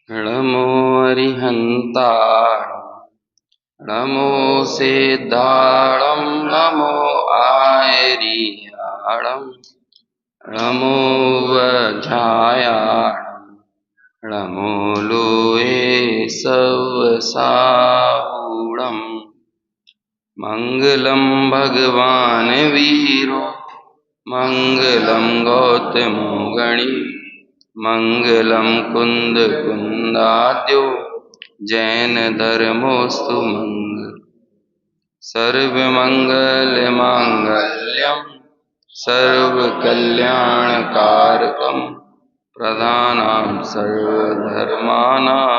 नमो अरिहन्ताणं नमो सिद्धाणं नमो आयरियाणं नमो वज्रायाणं नमो लोये सवसाहूणं मङ्गलं भगवान् वीरो मङ्गलं गौतमो गणी मङ्गलं कुन्दकुन्दाद्यो जैनधर्मोऽस्तु मङ्गलम् सर्वमङ्गलमाङ्गल्यं सर्वकल्याणकारकं प्रधानं सर्वधर्माणां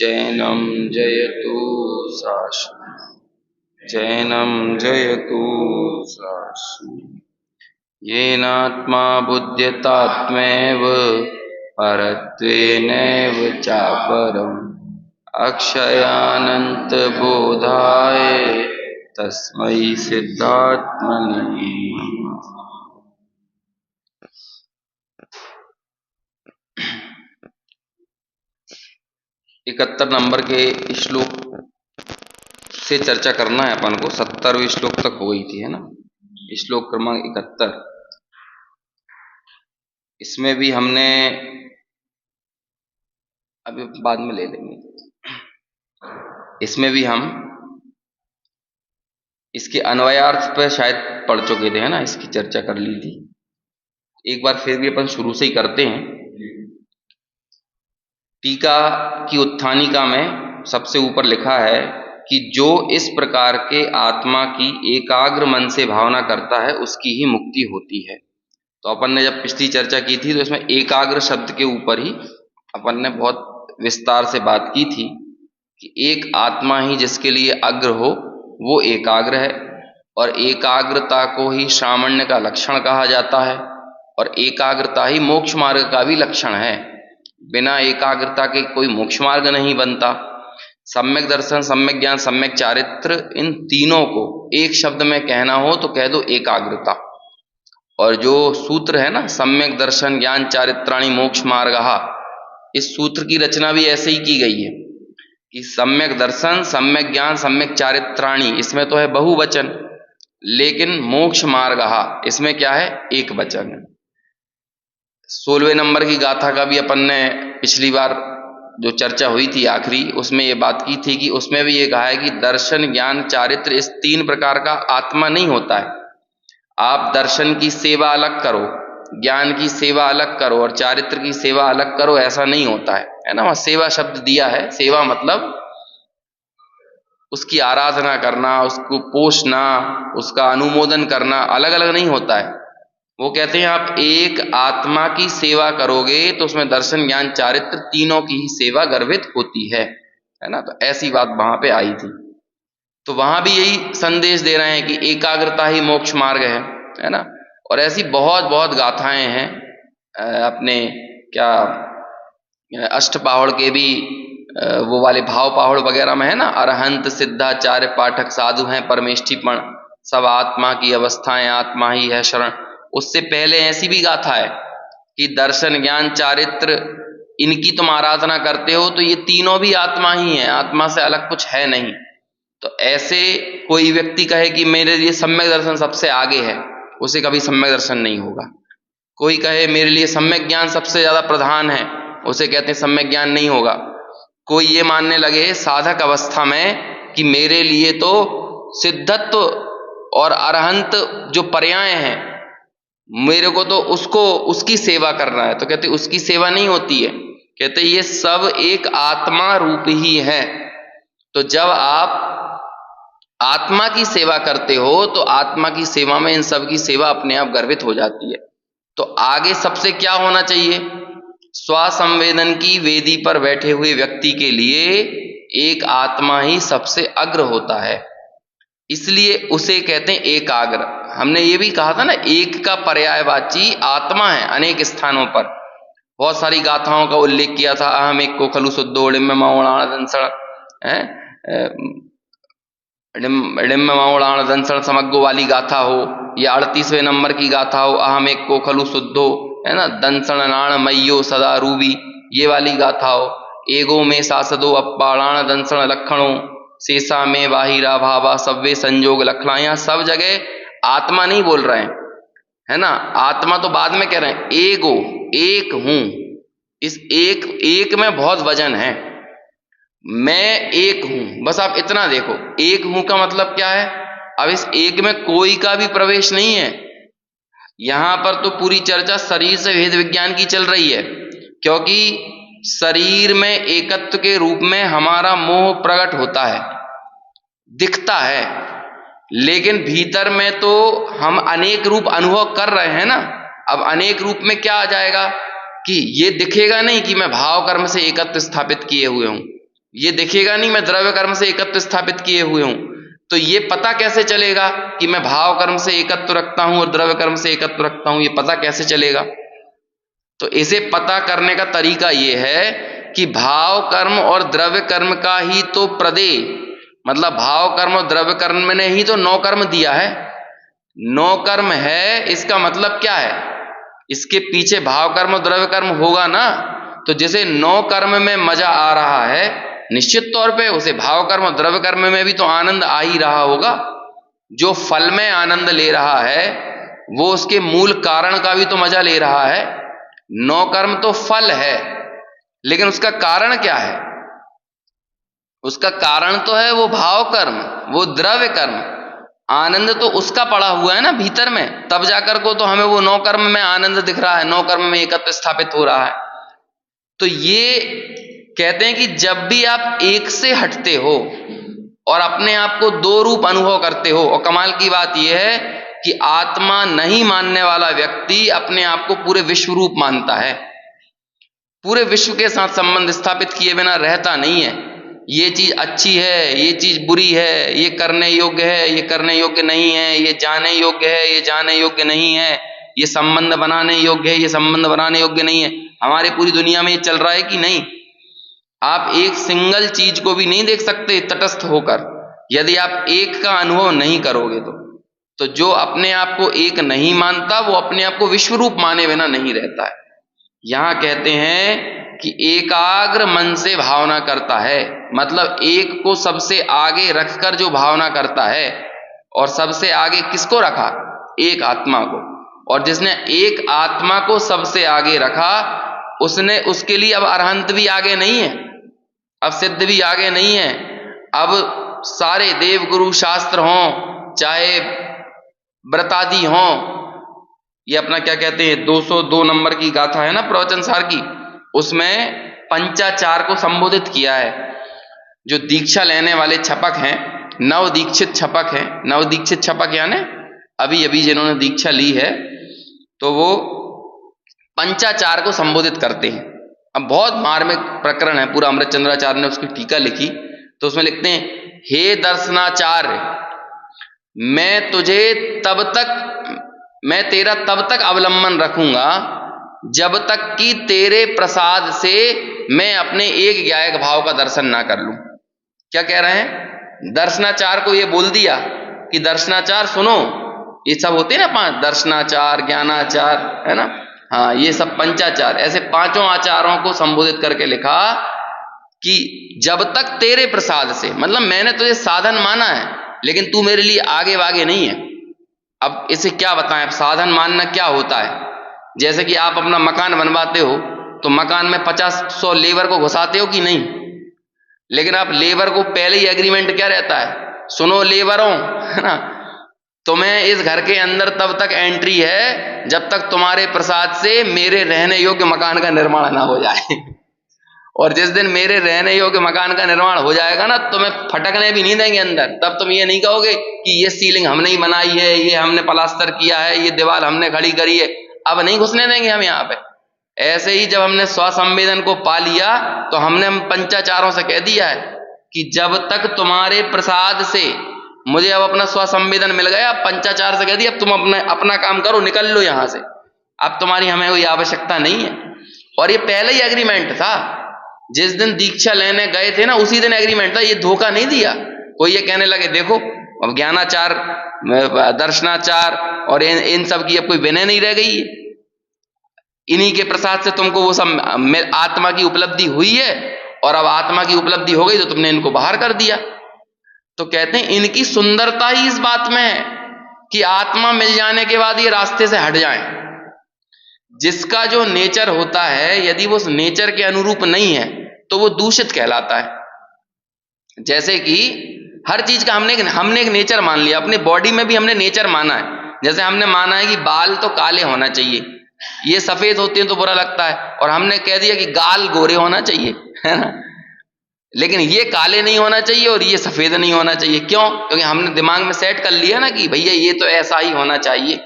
जैनं जयतु शाश्वतं जैनं जयतु शाश्वतं येनात्मा बुध्यतात्मैव परत्वेनैव चापरम् अक्षयानन्तबोधाय तस्मै सिद्धात्मने नमः। 71 नंबर के श्लोक से चर्चा करना है अपन को। 70वें श्लोक तक हो गई थी, है ना। श्लोक क्रमांक 71, इसमें भी हमने अभी बाद में ले लेंगे। इसमें भी हम इसके अन्वयार्थ पर शायद पढ़ चुके थे, है ना, इसकी चर्चा कर ली थी। एक बार फिर भी अपन शुरू से ही करते हैं। टीका की उत्थानिका में सबसे ऊपर लिखा है कि जो इस प्रकार के आत्मा की एकाग्र मन से भावना करता है उसकी ही मुक्ति होती है। तो अपन ने जब पिछली चर्चा की थी तो इसमें एकाग्र शब्द के ऊपर ही अपन ने बहुत विस्तार से बात की थी कि एक आत्मा ही जिसके लिए अग्र हो वो एकाग्र है, और एकाग्रता को ही सामान्य का लक्षण कहा जाता है, और एकाग्रता ही मोक्ष मार्ग का भी लक्षण है। बिना एकाग्रता के कोई मोक्ष मार्ग नहीं बनता। सम्यक दर्शन, सम्यक ज्ञान, सम्यक चारित्र, इन तीनों को एक शब्द में कहना हो तो कह दो एकाग्रता। और जो सूत्र है ना, सम्यक दर्शन ज्ञान चारित्राणि मोक्ष मार्गः, इस सूत्र की रचना भी ऐसे ही की गई है कि सम्यक दर्शन, सम्यक ज्ञान, सम्यक चारित्राणि, इसमें तो है बहुवचन, लेकिन मोक्ष मार्गः इसमें क्या है, एक वचन है। 16वें नंबर की गाथा का भी अपन ने पिछली बार जो चर्चा हुई थी आखिरी, उसमें ये बात की थी कि उसमें भी ये कहा है कि दर्शन ज्ञान चारित्र इस तीन प्रकार का आत्मा नहीं होता है। आप दर्शन की सेवा अलग करो, ज्ञान की सेवा अलग करो और चारित्र की सेवा अलग करो, ऐसा नहीं होता है ना। वहां सेवा शब्द दिया है। सेवा मतलब उसकी आराधना करना, उसको पोषना, उसका अनुमोदन करना, अलग अलग नहीं होता है। वो कहते हैं आप एक आत्मा की सेवा करोगे तो उसमें दर्शन ज्ञान चारित्र तीनों की ही सेवा गर्भित होती है ना। तो ऐसी बात वहां पे आई थी। तो वहां भी यही संदेश दे रहे हैं कि एकाग्रता ही मोक्ष मार्ग है ना। और ऐसी बहुत बहुत गाथाएं हैं अपने क्या अष्टपाहड़ के भी वो वाले भाव पाहड़ वगैरह में है ना, अरहंत सिद्धाचार्य पाठक साधु हैं परमेष्ठीपण, सब आत्मा की अवस्थाएं आत्मा ही है शरण। उससे पहले ऐसी भी गाथा है कि दर्शन ज्ञान चारित्र इनकी तुम आराधना करते हो तो ये तीनों भी आत्मा ही है, आत्मा से अलग कुछ है नहीं। तो ऐसे कोई व्यक्ति कहे कि मेरे लिए सम्यक दर्शन सबसे आगे है, उसे कभी सम्यक दर्शन नहीं होगा। कोई कहे मेरे लिए सम्यक ज्ञान सबसे ज्यादा प्रधान है, उसे कहते हैं सम्यक ज्ञान नहीं होगा। कोई ये मानने लगे साधक अवस्था में कि मेरे लिए तो सिद्धत्व और अरहंत जो पर्याय हैं, मेरे को तो उसकी सेवा करना है, तो कहते उसकी सेवा नहीं होती है। कहते ये सब एक आत्मा रूप ही है। तो जब आप आत्मा की सेवा करते हो तो आत्मा की सेवा में इन सब की सेवा अपने आप गर्भित हो जाती है। तो आगे सबसे क्या होना चाहिए, स्वसंवेदन की वेदी पर बैठे हुए व्यक्ति के लिए एक आत्मा ही सबसे अग्र होता है, इसलिए उसे कहते हैं एकाग्र। हमने ये भी कहा था ना, एक का पर्यायवाची आत्मा है अनेक स्थानों पर। बहुत सारी गाथाओं का उल्लेख किया था। अहम एक को खलु शुद्धो डिम्ब दंसण समग्गो वाली गाथा हो, या 38वें नंबर की गाथा हो, अहम एक को खलु शुद्धो, है ना, दंसण नाण मय्यो सदा रूबी, ये वाली गाथा हो, एगो में सासदो अपाणान दंसण लक्षणों शेषा में बाहिरा भावा सव्वे संयोग लक्षणा। यहाँ सब जगह आत्मा नहीं बोल रहे हैं, है ना, आत्मा तो बाद में कह रहे हैं। एगो, एक हूं, इस एक में बहुत वजन है। मैं एक हूं, बस आप इतना देखो, एक हूं का मतलब क्या है। अब इस एक में कोई का भी प्रवेश नहीं है। यहां पर तो पूरी चर्चा शरीर से भेद विज्ञान की चल रही है, क्योंकि शरीर में एकत्व के रूप में हमारा मोह प्रकट होता है, दिखता है, लेकिन भीतर में तो हम अनेक रूप अनुभव कर रहे हैं ना। अब अनेक रूप में क्या आ जाएगा कि ये दिखेगा नहीं कि मैं भाव कर्म से एकत्व स्थापित किए हुए हूं, ये दिखेगा नहीं मैं द्रव्य कर्म से एकत्व स्थापित किए हुए हूं। तो ये पता कैसे चलेगा कि मैं भाव कर्म से एकत्व रखता हूं और द्रव्य कर्म से एकत्व रखता हूं, ये पता कैसे चलेगा। तो इसे पता करने का तरीका ये है कि भाव कर्म और द्रव्य कर्म का ही तो प्रदेय, मतलब भाव कर्म और द्रव्य कर्म ने ही तो 9 कर्म दिया है। 9 कर्म है, इसका मतलब क्या है, इसके पीछे भाव कर्म और द्रव्य कर्म होगा ना। तो जिसे 9 कर्म में मजा आ रहा है, निश्चित तौर पे उसे भाव कर्म और द्रव्य कर्म में भी तो आनंद आ ही रहा होगा। जो फल में आनंद ले रहा है वो उसके मूल कारण का भी तो मजा ले रहा है। 9 कर्म तो फल है, लेकिन उसका कारण क्या है, उसका कारण तो है वो भाव कर्म, वो द्रव्य कर्म। आनंद तो उसका पड़ा हुआ है ना भीतर में, तब जाकर को तो हमें वो 9 कर्म में आनंद दिख रहा है, 9 कर्म में एकत्व स्थापित हो रहा है। तो ये कहते हैं कि जब भी आप एक से हटते हो और अपने आप को 2 रूप अनुभव करते हो, और कमाल की बात यह है कि आत्मा नहीं मानने वाला व्यक्ति अपने आप को पूरे विश्व रूप मानता है, पूरे विश्व के साथ संबंध स्थापित किए बिना रहता नहीं है। ये चीज अच्छी है, ये चीज बुरी है, ये करने योग्य है, ये करने योग्य नहीं है, ये जाने योग्य है, ये जाने योग्य नहीं है, ये संबंध बनाने योग्य है, ये संबंध बनाने योग्य नहीं है। हमारे पूरी दुनिया में ये चल रहा है कि नहीं। आप एक सिंगल चीज को भी नहीं देख सकते तटस्थ होकर, यदि आप एक का अनुभव नहीं करोगे तो जो अपने आप को एक नहीं मानता वो अपने आप को विश्व रूप माने बिना नहीं रहता है। यहां कहते हैं कि एकाग्र मन से भावना करता है, मतलब एक को सबसे आगे रखकर जो भावना करता है, और सबसे आगे किसको रखा, एक आत्मा को। और जिसने एक आत्मा को सबसे आगे रखा उसने, उसके लिए अब अरहंत भी आगे नहीं है, अब सिद्ध भी आगे नहीं है। अब सारे देव गुरु शास्त्र हों, चाहे व्रतादि हों, ये अपना क्या कहते हैं 202 नंबर की गाथा है ना प्रवचन सार की, उसमें पंचाचार को संबोधित किया है। जो दीक्षा लेने वाले छपक हैं, नव दीक्षित छपक हैं, नव दीक्षित छपक यानी अभी अभी जिन्होंने दीक्षा ली है, तो वो पंचाचार को संबोधित करते हैं। अब बहुत मार्मिक प्रकरण है, पूरा अमृतचंद्राचार्य ने उसकी टीका लिखी, तो उसमें लिखते हैं, हे दर्शनाचार्य, मैं तेरा तब तक अवलंबन रखूंगा जब तक कि तेरे प्रसाद से मैं अपने एक ज्ञायक भाव का दर्शन ना कर लूं। क्या कह रहे हैं, दर्शनाचार को ये बोल दिया कि दर्शनाचार सुनो, ये सब होते हैं ना 5, दर्शनाचार, ज्ञानाचार, है ना, हाँ, ये सब पंचाचार, ऐसे 5 आचारों को संबोधित करके लिखा कि जब तक तेरे प्रसाद से, मतलब मैंने तुझे साधन माना है लेकिन तू मेरे लिए आगे वागे नहीं है। अब इसे क्या बताएं, साधन मानना क्या होता है। जैसे कि आप अपना मकान बनवाते हो तो मकान में 50-100 लेबर को घुसाते हो कि नहीं, लेकिन आप लेबर को पहले ही एग्रीमेंट क्या रहता है, सुनो लेबरों, है ना, तुम्हें इस घर के अंदर तब तक एंट्री है जब तक तुम्हारे प्रसाद से मेरे रहने योग्य मकान का निर्माण ना हो जाए। और जिस दिन मेरे रहने योग्य मकान का निर्माण हो जाएगा ना, तुम्हें फटकने भी नहीं देंगे अंदर। तब तुम ये नहीं कहोगे कि ये सीलिंग हमने ही बनाई है, ये हमने प्लास्टर किया है, ये दीवार हमने खड़ी करी है, अब नहीं घुसने देंगे हम यहाँ पे। ऐसे ही जब हमने स्वसंवेदन को पा लिया तो हमने हम पंचाचारों से कह दिया है कि जब तक तुम्हारे प्रसाद से मुझे अब अपना स्वसंवेदन मिल गया, पंचाचार से कह दिया अब तुम अपना काम करो, निकल लो यहाँ से, अब तुम्हारी हमें कोई आवश्यकता नहीं है। और ये पहले ही एग्रीमेंट था, जिस दिन दीक्षा लेने गए थे ना उसी दिन एग्रीमेंट था, ये धोखा नहीं दिया। कोई ये कहने लगे देखो अब ज्ञानाचार, दर्शनाचार और इन सब की अब कोई विनय नहीं रह गई है, इन्हीं के प्रसाद से तुमको वो सब आत्मा की उपलब्धि हुई है और अब आत्मा की उपलब्धि हो गई तो तुमने इनको बाहर कर दिया। तो कहते हैं इनकी सुंदरता ही इस बात में है कि आत्मा मिल जाने के बाद ये रास्ते से हट जाएं। जिसका जो नेचर होता है यदि वो उस नेचर के अनुरूप नहीं है तो वो दूषित कहलाता है। जैसे कि हर चीज का हमने एक नेचर मान लिया, अपनी बॉडी में भी हमने नेचर माना है। जैसे हमने माना है कि बाल तो काले होना चाहिए, ये सफेद होते हैं तो बुरा लगता है, और हमने कह दिया कि गाल गोरे होना चाहिए, है ना, लेकिन ये काले नहीं होना चाहिए और ये सफेद नहीं होना चाहिए। क्यों? क्योंकि हमने दिमाग में सेट कर लिया ना कि भैया ये तो ऐसा ही होना चाहिए।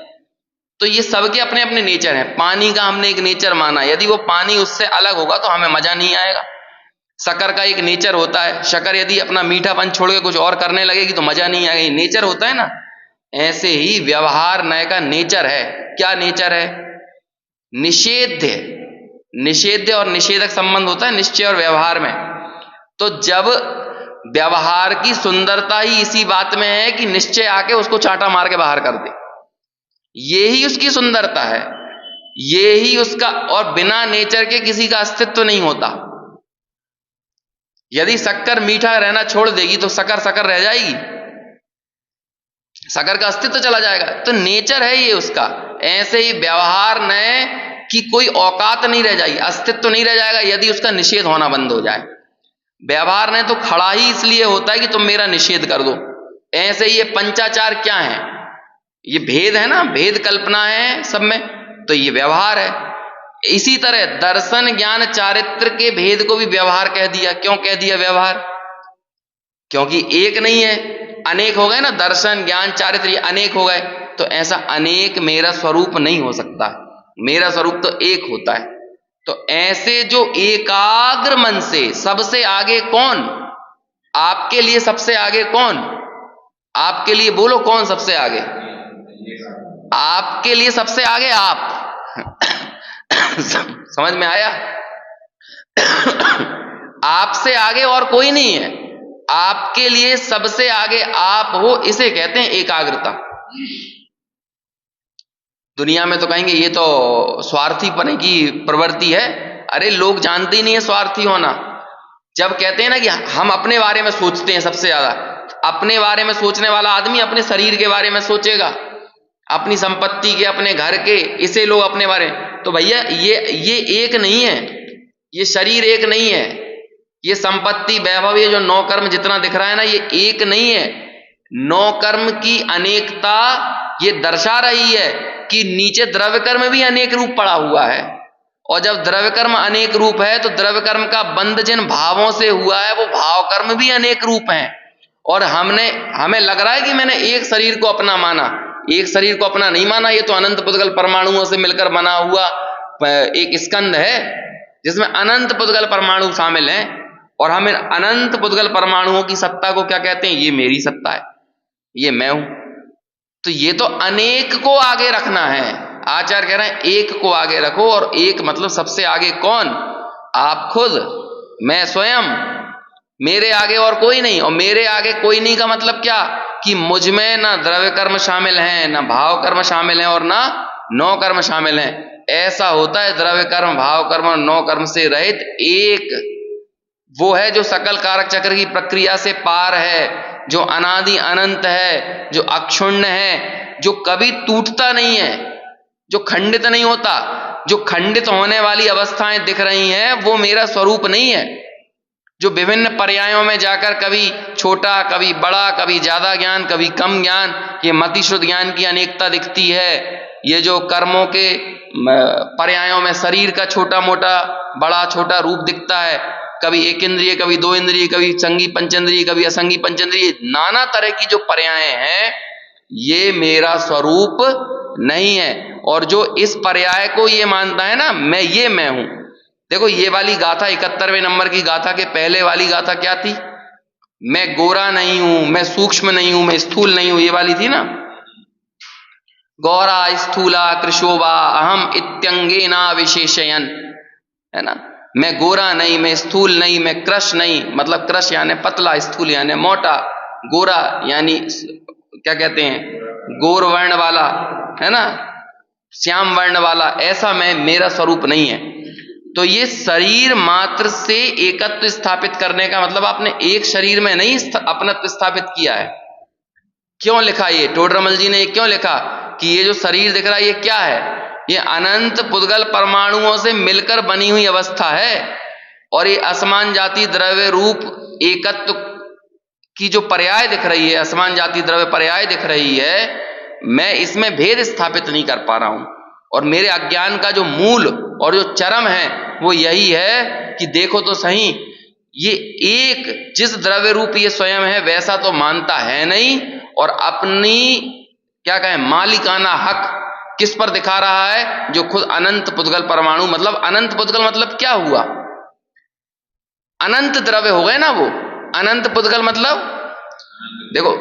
तो ये सबके अपने अपने नेचर हैं। पानी का हमने एक नेचर माना, यदि वो पानी उससे अलग होगा तो हमें मजा नहीं आएगा। शक्कर का एक नेचर होता है, शक्कर यदि अपना मीठापन छोड़ के कुछ और करने लगेगी तो मजा नहीं आएगा, ये नेचर होता है ना। ऐसे ही व्यवहार नय का नेचर है। क्या नेचर है? निषेध्य। निषेध्य और निषेधक संबंध होता है निश्चय और व्यवहार में। तो जब व्यवहार की सुंदरता ही इसी बात में है कि निश्चय आके उसको चाटा मार के बाहर कर दे, ये ही उसकी सुंदरता है, ये ही उसका, और बिना नेचर के किसी का अस्तित्व नहीं होता। यदि शक्कर मीठा रहना छोड़ देगी तो शक्कर शक्कर रह जाएगी, शक्कर का अस्तित्व चला जाएगा। तो नेचर है ये उसका। ऐसे ही व्यवहार नय की कोई औकात नहीं रह जाएगी, अस्तित्व नहीं रह जाएगा यदि उसका निषेध होना बंद हो जाए। व्यवहार नय तो खड़ा ही इसलिए होता है कि तुम मेरा निषेध कर दो। ऐसे ही ये पंचाचार क्या है? ये भेद है ना, भेद कल्पना है सब में, तो ये व्यवहार है। इसी तरह दर्शन ज्ञान चारित्र के भेद को भी व्यवहार कह दिया। क्यों कह दिया व्यवहार? क्योंकि एक नहीं है, अनेक हो गए ना, दर्शन ज्ञान चारित्र ये अनेक हो गए। तो ऐसा अनेक मेरा स्वरूप नहीं हो सकता, मेरा स्वरूप तो एक होता है। तो ऐसे जो एकाग्र मन से, सबसे आगे कौन? आपके लिए सबसे आगे कौन? आपके लिए बोलो कौन सबसे आगे? आपके लिए सबसे आगे आप। समझ में आया? आपसे आगे और कोई नहीं है, आपके लिए सबसे आगे आप हो, इसे कहते हैं एकाग्रता। दुनिया में तो कहेंगे ये तो स्वार्थीपन की प्रवृत्ति है। अरे लोग जानते ही नहीं है स्वार्थी होना। जब कहते हैं ना कि हम अपने बारे में सोचते हैं सबसे ज्यादा, अपने बारे में सोचने वाला आदमी अपने शरीर के बारे में सोचेगा, अपनी संपत्ति के, अपने घर के, इसे लोग अपने बारे में। तो भैया ये एक नहीं है, ये शरीर एक नहीं है, ये संपत्ति वैभव, ये जो नौ कर्म जितना दिख रहा है ना, ये एक नहीं है। नौ कर्म की अनेकता ये दर्शा रही है कि नीचे द्रव्य कर्म भी अनेक रूप पड़ा हुआ है। और जब द्रव्य कर्म अनेक रूप है तो द्रव्य कर्म का बंध जिन भावों से हुआ है वो भाव कर्म भी अनेक रूप हैं। और हमें लग रहा है कि मैंने एक शरीर को अपना माना, एक शरीर को अपना नहीं माना। ये तो अनंत पुद्गल परमाणुओं से मिलकर बना हुआ एक स्कंद है जिसमें अनंत पुद्गल परमाणु शामिल हैं। और हम इन अनंत पुद्गल परमाणुओं की सत्ता को क्या कहते हैं? ये मेरी सत्ता है, ये मैं हूं। तो ये तो अनेक को आगे रखना है। आचार्य कह रहे हैं एक को आगे रखो, और एक मतलब सबसे आगे कौन? आप खुद, मैं स्वयं, मेरे आगे और कोई नहीं। और मेरे आगे कोई नहीं का मतलब क्या? कि मुझ में ना द्रव्य कर्म शामिल हैं, ना भाव कर्म शामिल हैं, और ना नौ कर्म शामिल हैं। ऐसा होता है द्रव्य कर्म, भाव कर्म और नौ कर्म से रहित एक वो है जो सकल कारक चक्र की प्रक्रिया से पार है, जो अनादि अनंत है, जो अक्षुण्ण है, जो कभी टूटता नहीं है, जो खंडित नहीं होता। जो खंडित होने वाली अवस्थाएं दिख रही हैं वो मेरा स्वरूप नहीं है। जो विभिन्न पर्यायों में जाकर कभी छोटा, कभी बड़ा, कभी ज्यादा ज्ञान, कभी कम ज्ञान, ये मतिश्रुत ज्ञान की अनेकता दिखती है। ये जो कर्मों के पर्यायों में शरीर का छोटा मोटा, बड़ा छोटा रूप दिखता है, कभी एक इंद्रिय, कभी दो इंद्रिय, कभी संगी पंचेंद्रिय, कभी असंगी पंचेंद्रिय, नाना तरह की जो पर्याय हैं ये मेरा स्वरूप नहीं है। और जो इस पर्याय को ये मानता है ना मैं हूं। देखो ये वाली गाथा 71वें नंबर की गाथा के पहले वाली गाथा क्या थी? मैं गोरा नहीं हूं, मैं सूक्ष्म नहीं हूं, मैं स्थूल नहीं हूं, ये वाली थी ना। गौरा स्थूला कृशोभा अहम इत्यंगेना विशेषयन, है ना। मैं गोरा नहीं, मैं स्थूल नहीं, मैं कृश नहीं, मतलब कृश यानी पतला, स्थूल यानी मोटा, गोरा यानी क्या कहते हैं गोर वर्ण वाला, है ना, श्याम वर्ण वाला, ऐसा मैं, मेरा स्वरूप नहीं है। तो ये शरीर मात्र से एकत्व स्थापित करने का मतलब आपने एक शरीर में नहीं अपनत्व स्थापित किया है। क्यों लिखा ये टोडरमल जी ने क्यों लिखा कि ये जो शरीर दिख रहा है ये क्या है? ये अनंत पुद्गल परमाणुओं से मिलकर बनी हुई अवस्था है और ये असमान जाति द्रव्य रूप एकत्व की जो पर्याय दिख रही है, असमान जाति द्रव्य पर्याय दिख रही है, मैं इसमें भेद स्थापित नहीं कर पा रहा हूं। और मेरे अज्ञान का जो मूल और जो चरम है वो यही है कि देखो तो सही, ये एक जिस द्रव्य रूप ये स्वयं है वैसा तो मानता है नहीं और अपनी क्या कहें मालिकाना हक किस पर दिखा रहा है? जो खुद अनंत पुद्गल परमाणु, मतलब अनंत पुद्गल मतलब क्या हुआ? अनंत द्रव्य हो गए ना वो। अनंत पुद्गल मतलब देखो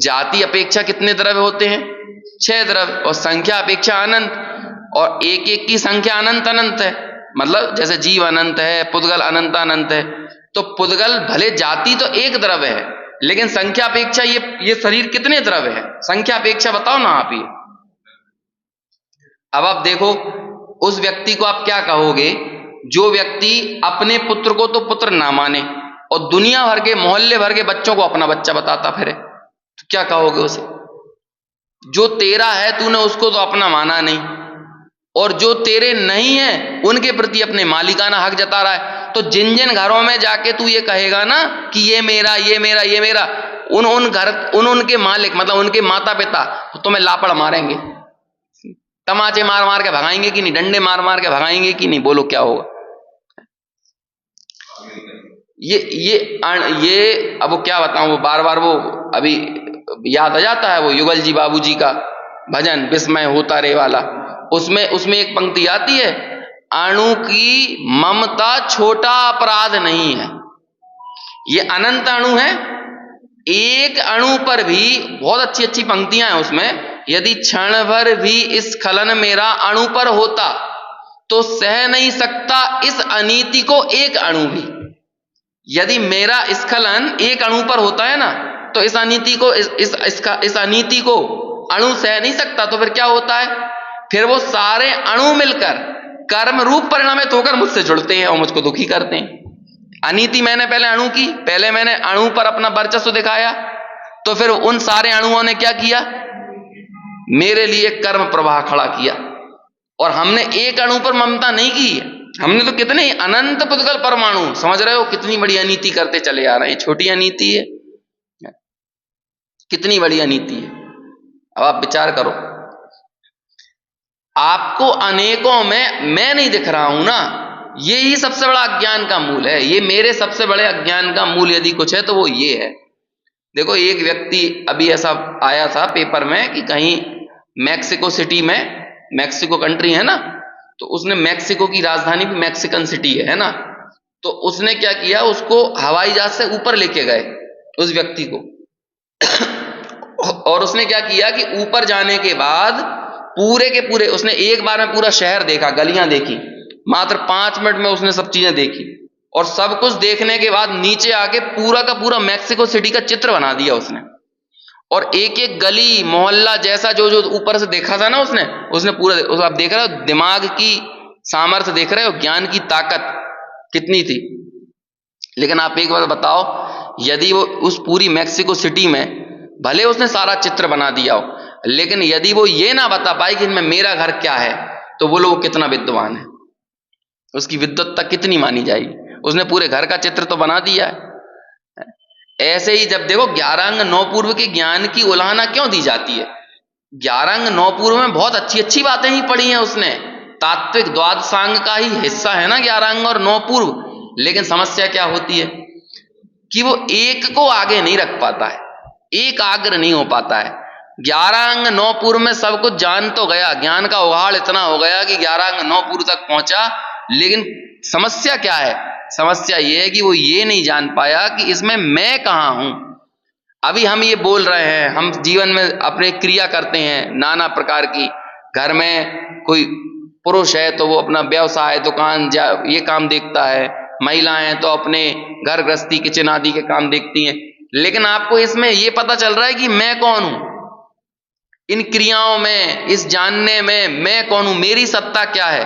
जाति अपेक्षा कितने द्रव्य होते हैं? 6 द्रव्य और संख्या अपेक्षा अनंत, और एक एक की संख्या अनंत अनंत है। मतलब जैसे जीव अनंत है, पुद्गल अनंत अनंत है। तो पुद्गल भले जाति तो एक द्रव्य है लेकिन संख्या अपेक्षा ये शरीर कितने द्रव्य है? संख्या अपेक्षा बताओ ना आप। ये अब आप देखो उस व्यक्ति को आप क्या कहोगे जो व्यक्ति अपने पुत्र को तो पुत्र ना माने और दुनिया भर के मोहल्ले भर के बच्चों को अपना बच्चा बताता फिरे, तो क्या कहोगे उसे? जो तेरा है तूने उसको तो अपना माना नहीं और जो तेरे नहीं है उनके प्रति अपने मालिकाना हक जता रहा है। तो जिन जिन घरों में जाके तू ये कहेगा ना कि ये मेरा ये मेरा ये मेरा, उनके मालिक मतलब उनके माता पिता तो तुम्हें लापड़ मारेंगे, तमाचे मार मार के भगाएंगे कि नहीं, डंडे मार मार के भगाएंगे कि नहीं? बोलो क्या होगा? ये अब वो क्या बताऊं, वो बार बार वो अभी याद आ जाता है वो युगल जी बाबूजी का भजन विस्मय होता रे वाला। उसमें एक पंक्ति आती है, अणु की ममता छोटा अपराध नहीं है। ये अनंत अणु है, एक अणु पर भी बहुत अच्छी अच्छी पंक्तियां हैं उसमें। यदि क्षण भर भी स्खलन मेरा अणु पर होता तो सह नहीं सकता इस अनीति को एक अणु भी। यदि मेरा स्खलन एक अणु पर होता है ना तो इस अनीति को इस अनीति को अणु सह नहीं सकता। तो फिर क्या होता है? फिर वो सारे अणु मिलकर कर्म रूप परिणामित होकर मुझसे जुड़ते हैं और मुझको दुखी करते हैं। अनीति मैंने पहले अणु की, पहले मैंने अणु पर अपना वर्चस्व दिखाया, तो फिर उन सारे अणुओं ने क्या किया? मेरे लिए कर्म प्रवाह खड़ा किया। और हमने एक अणु पर ममता नहीं की है, हमने तो कितने अनंत पुद्गल परमाणु, समझ रहे हो कितनी बड़ी अनीति करते चले आ रहे हैं। छोटी अनीति है, कितनी बड़ी अनीति है। अब आप विचार करो, आपको अनेकों में मैं नहीं दिख रहा हूं ना, ये ही सबसे बड़ा अज्ञान का मूल है। ये मेरे सबसे बड़े अज्ञान का मूल यदि कुछ है तो वो ये है। देखो एक व्यक्ति अभी ऐसा आया था पेपर में कि कहीं मैक्सिको सिटी में, मैक्सिको कंट्री है ना, तो उसने मैक्सिको की राजधानी भी मैक्सिकन सिटी है ना, तो उसने क्या किया, उसको हवाई जहाज से ऊपर लेके गए उस व्यक्ति को और उसने क्या किया कि ऊपर जाने के बाद पूरे के पूरे उसने एक बार में पूरा शहर देखा, गलियां देखी, मात्र 5 मिनट में उसने सब चीजें देखी। और सब कुछ देखने के बाद नीचे आके पूरा का पूरा मैक्सिको सिटी का चित्र बना दिया उसने। और एक एक गली मोहल्ला जैसा जो जो ऊपर से देखा था ना उसने पूरा, आप देख रहे हो दिमाग की सामर्थ्य, देख रहे हो ज्ञान की ताकत कितनी थी। लेकिन आप एक बार बताओ, यदि वो उस पूरी मैक्सिको सिटी में भले उसने सारा चित्र बना दिया हो, लेकिन यदि वो ये ना बता पाए कि इनमें मेरा घर क्या है, तो बोलो वो कितना विद्वान है, उसकी विद्वत्ता कितनी मानी जाएगी। उसने पूरे घर का चित्र तो बना दिया है। ऐसे ही जब देखो 11 अंग 9 पूर्व के ज्ञान की उलाहना क्यों दी जाती है? 11 अंग 9 पूर्व में बहुत अच्छी अच्छी बातें ही पढ़ी हैं उसने, तात्विक द्वादशांग का ही हिस्सा है ना 11 अंग और 9 पूर्व। लेकिन समस्या क्या होती है कि वो एक को आगे नहीं रख पाता है, एकाग्र नहीं हो पाता है। 11 अंग 9 पूर्व में सब कुछ जान तो गया, ज्ञान का उगाड़ इतना हो गया कि 11 अंग 9 पूर्व तक पहुंचा, लेकिन समस्या क्या है? समस्या ये है कि वो ये नहीं जान पाया कि इसमें मैं कहां हूं। अभी हम ये बोल रहे हैं, हम जीवन में अपने क्रिया करते हैं नाना प्रकार की। घर में कोई पुरुष है तो वो अपना व्यवसाय, दुकान, ये काम देखता है, महिलाएं तो अपने घर गृहस्थी, किचन आदि के काम देखती हैं। लेकिन आपको इसमें ये पता चल रहा है कि मैं कौन हूं, इन क्रियाओं में, इस जानने में मैं कौन हूं, मेरी सत्ता क्या है,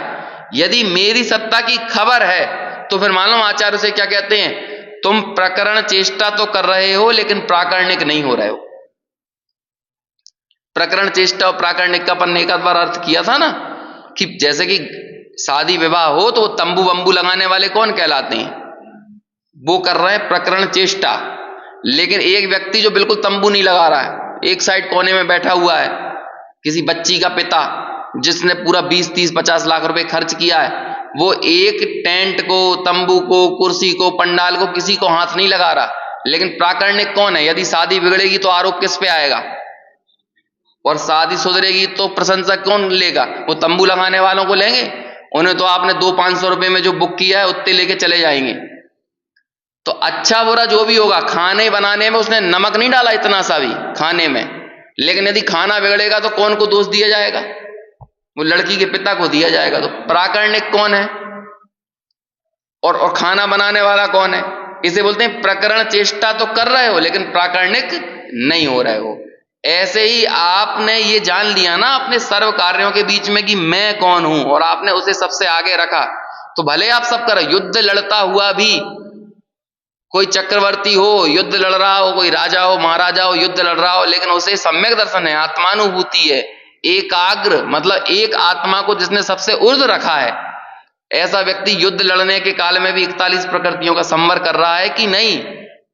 यदि मेरी सत्ता की खबर है तो फिर मालूम आचार्य उसे क्या कहते हैं, तुम प्रकरण चेष्टा तो कर रहे हो लेकिन प्राकरणिक नहीं हो रहे हो। प्रकरण चेष्टा और प्राकरणिक का अपन ने एक आध बार अर्थ किया था ना, कि जैसे कि शादी विवाह हो तो तंबू बंबू लगाने वाले कौन कहलाते हैं, वो कर रहे हैं प्रकरण चेष्टा। लेकिन एक व्यक्ति जो बिल्कुल तंबू नहीं लगा रहा है, एक साइड कोने में बैठा हुआ है, किसी बच्ची का पिता जिसने पूरा 20, 30, 50 लाख रुपए खर्च किया है, वो एक टेंट को, तंबू को, कुर्सी को, पंडाल को, किसी को हाथ नहीं लगा रहा। लेकिन प्राकरणिक कौन है? यदि शादी बिगड़ेगी तो आरोप किस पे आएगा, और शादी सुधरेगी तो प्रशंसा कौन लेगा? वो तंबू लगाने वालों को लेंगे। उन्हें तो आपने 200-500 रुपए में जो बुक किया है उतने लेके चले जाएंगे। तो अच्छा बुरा जो भी होगा, खाने बनाने में उसने नमक नहीं डाला इतना सा भी खाने में, लेकिन यदि खाना बिगड़ेगा तो कौन को दोष दिया जाएगा? वो लड़की के पिता को दिया जाएगा। तो प्राकरणिक कौन है और खाना बनाने वाला कौन है? इसे बोलते हैं प्रकरण चेष्टा तो कर रहे हो लेकिन प्राकरणिक नहीं हो रहे हो। ऐसे ही आपने ये जान लिया ना अपने सर्व कार्यों के बीच में कि मैं कौन हूं, और आपने उसे सबसे आगे रखा, तो भले आप सब करो, युद्ध लड़ता हुआ भी, कोई चक्रवर्ती हो युद्ध लड़ रहा हो, कोई राजा हो महाराजा हो युद्ध लड़ रहा हो, लेकिन उसे सम्यक दर्शन है, आत्मानुभूति है, एकाग्र मतलब एक आत्मा को जिसने सबसे ऊर्ध्व रखा है, ऐसा व्यक्ति युद्ध लड़ने के काल में भी 41 प्रकृतियों का संवर कर रहा है कि नहीं?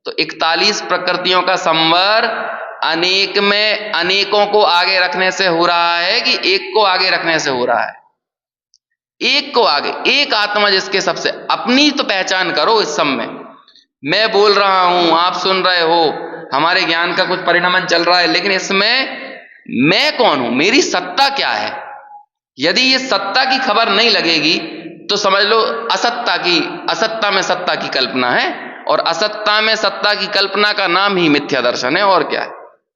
तो 41 प्रकृतियों का संवर अनेक में अनेकों को आगे रखने से हो रहा है कि एक को आगे रखने से हो रहा है? एक को आगे, एक आत्मा जिसके सबसे, अपनी तो पहचान करो इस सब में। मैं बोल रहा हूं, आप सुन रहे हो, हमारे ज्ञान का कुछ परिणमन चल रहा है, लेकिन इसमें मैं कौन हूं, मेरी सत्ता क्या है? यदि ये सत्ता की खबर नहीं लगेगी तो समझ लो असत्ता में सत्ता की कल्पना है, और असत्ता में सत्ता की कल्पना का नाम ही मिथ्या दर्शन है, और क्या है?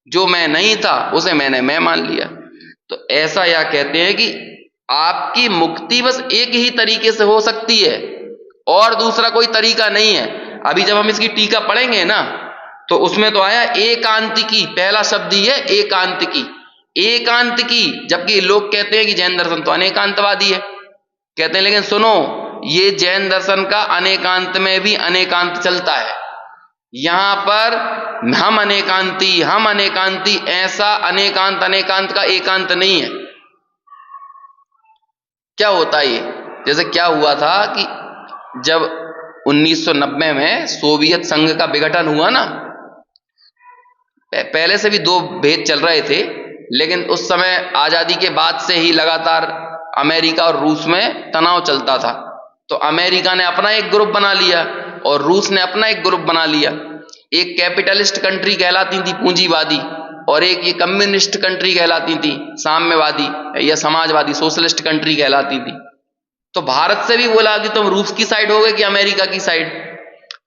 जो मैं नहीं था उसे मैंने मैं मान लिया। तो ऐसा यह कहते हैं कि आपकी मुक्ति बस एक ही तरीके से हो सकती है और दूसरा कोई तरीका नहीं है। अभी जब हम इसकी टीका पढ़ेंगे ना तो उसमें तो आया एकांतिकी, पहला शब्द ही है एकांतिकी, एकांतिकी। जबकि लोग कहते हैं कि जैन दर्शन तो अनेकांतवादी है, कहते हैं लेकिन सुनो, ये जैन दर्शन का अनेकांत में भी अनेकांत चलता है। यहां पर हम अनेकांती, ऐसा अनेकांत अनेकांत का एकांत नहीं है। क्या होता है ये? जैसे क्या हुआ था कि जब 1990 में सोवियत संघ का विघटन हुआ ना, पहले से भी दो भेद चल रहे थे, लेकिन उस समय आजादी के बाद से ही लगातार अमेरिका और रूस में तनाव चलता था। तो अमेरिका ने अपना एक ग्रुप बना लिया और रूस ने अपना एक ग्रुप बना लिया। एक कैपिटलिस्ट कंट्री कहलाती थी पूंजीवादी, और एक ये कम्युनिस्ट कंट्री कहलाती थी साम्यवादी या समाजवादी, सोशलिस्ट कंट्री कहलाती थी। तो भारत से भी बोला कि तुम रूस की साइड हो गए कि अमेरिका की साइड?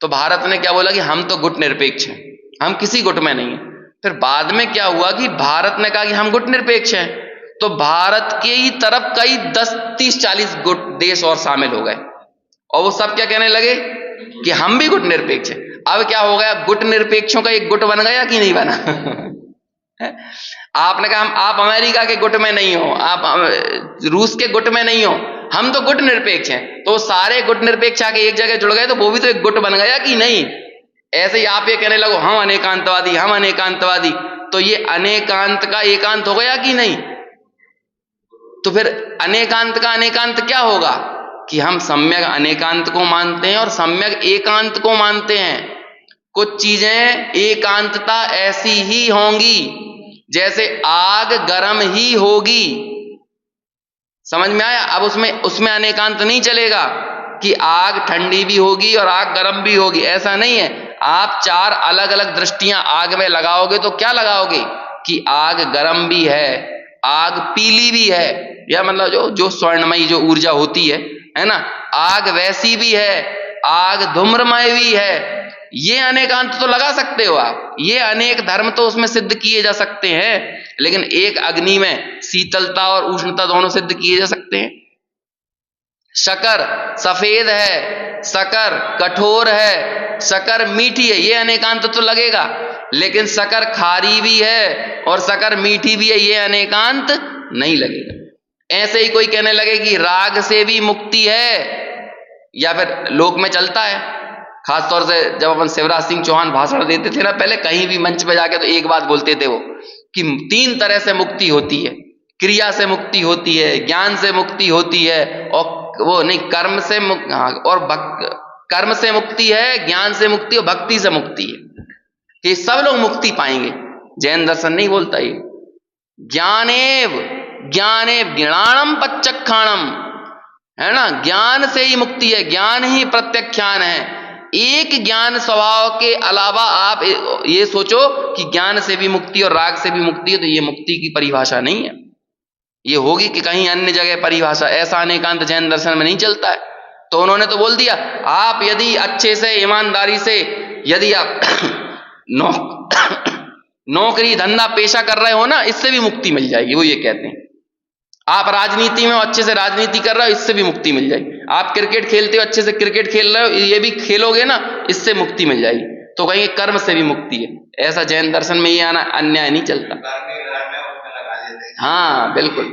तो भारत ने क्या बोला कि हम तो गुट निरपेक्ष हैं, हम किसी गुट में नहीं है। फिर बाद में क्या हुआ कि भारत ने कहा कि हम गुट निरपेक्ष हैं, तो भारत के ही तरफ कई 10, 30, 40 गुट देश और शामिल हो गए, और वो सब क्या कहने लगे कि हम भी गुट निरपेक्ष हैं। अब क्या हो गया, गुट निरपेक्षों का एक गुट बन गया कि नहीं बना? आपने कहा आप अमेरिका के गुट में नहीं हो, आप रूस के गुट में नहीं हो, हम तो गुट निरपेक्ष हैं। तो सारे गुट निरपेक्ष आके एक जगह जुड़ गए, तो वो भी तो एक गुट बन गया कि नहीं? ऐसे ही आप ये कहने लगो हम अनेकांतवादी, हम अनेकांतवादी, तो ये अनेकांत का एकांत हो गया कि नहीं? तो फिर अनेकांत का अनेकांत क्या होगा कि हम सम्यक अनेकांत को मानते हैं और सम्यक एकांत को मानते हैं। कुछ चीजें एकांतता ऐसी ही होंगी जैसे आग गर्म ही होगी, समझ में आया? अब उसमें अनेकांत नहीं चलेगा कि आग ठंडी भी होगी और आग गर्म भी होगी, ऐसा नहीं है। आप 4 अलग अलग दृष्टियां आग में लगाओगे तो क्या लगाओगे कि आग गर्म भी है, आग पीली भी है, या मतलब जो स्वर्णमयी जो ऊर्जा होती है ना, आग वैसी भी है, आग धूम्रमय भी है। ये अनेकांत तो लगा सकते हो आप, ये अनेक धर्म तो उसमें सिद्ध किए जा सकते हैं, लेकिन एक अग्नि में शीतलता और उष्णता दोनों सिद्ध किए जा सकते हैं। शकर सफेद है, शकर कठोर है, शकर मीठी है, ये अनेकांत तो लगेगा। लेकिन शकर खारी भी है और शकर मीठी भी है, ये अनेकांत नहीं लगेगा। ऐसे ही कोई कहने लगे कि राग से भी मुक्ति है, या फिर लोक में चलता है, खासतौर से जब अपन शिवराज सिंह चौहान भाषण देते थे ना पहले कहीं भी मंच पे जाके, तो एक बात बोलते थे वो कि 3 तरह से मुक्ति होती है, क्रिया से मुक्ति होती है, ज्ञान से मुक्ति होती है, और वो नहीं कर्म से और कर्म से मुक्ति है, ज्ञान से मुक्ति और भक्ति से मुक्ति है। ये सब लोग मुक्ति पाएंगे, जैन दर्शन नहीं बोलता ये। ज्ञानेव ज्ञानेव ज्ञानम पच्चक्षाणम, है ना, ज्ञान से ही मुक्ति है, ज्ञान ही प्रत्यक्षान है। एक ज्ञान स्वभाव के अलावा आप ये सोचो कि ज्ञान से भी मुक्ति और राग से भी मुक्ति है, तो ये मुक्ति की परिभाषा नहीं है। ये होगी कि कहीं अन्य जगह परिभाषा, ऐसा अनेकांत जैन दर्शन में नहीं चलता है। तो उन्होंने तो बोल दिया, आप यदि अच्छे से ईमानदारी से यदि आप नौकरी धंधा पेशा कर रहे हो ना, इससे भी मुक्ति मिल जाएगी, वो ये कहते हैं। आप राजनीति में अच्छे से राजनीति कर रहे हो, इससे भी मुक्ति मिल जाएगी। आप क्रिकेट खेलते हो, अच्छे से क्रिकेट खेल रहे हो, ये भी खेलोगे ना, इससे मुक्ति मिल जाएगी। तो कहीं कर्म से भी मुक्ति है, ऐसा जैन दर्शन में ये आना अन्याय नहीं चलता। हाँ बिल्कुल।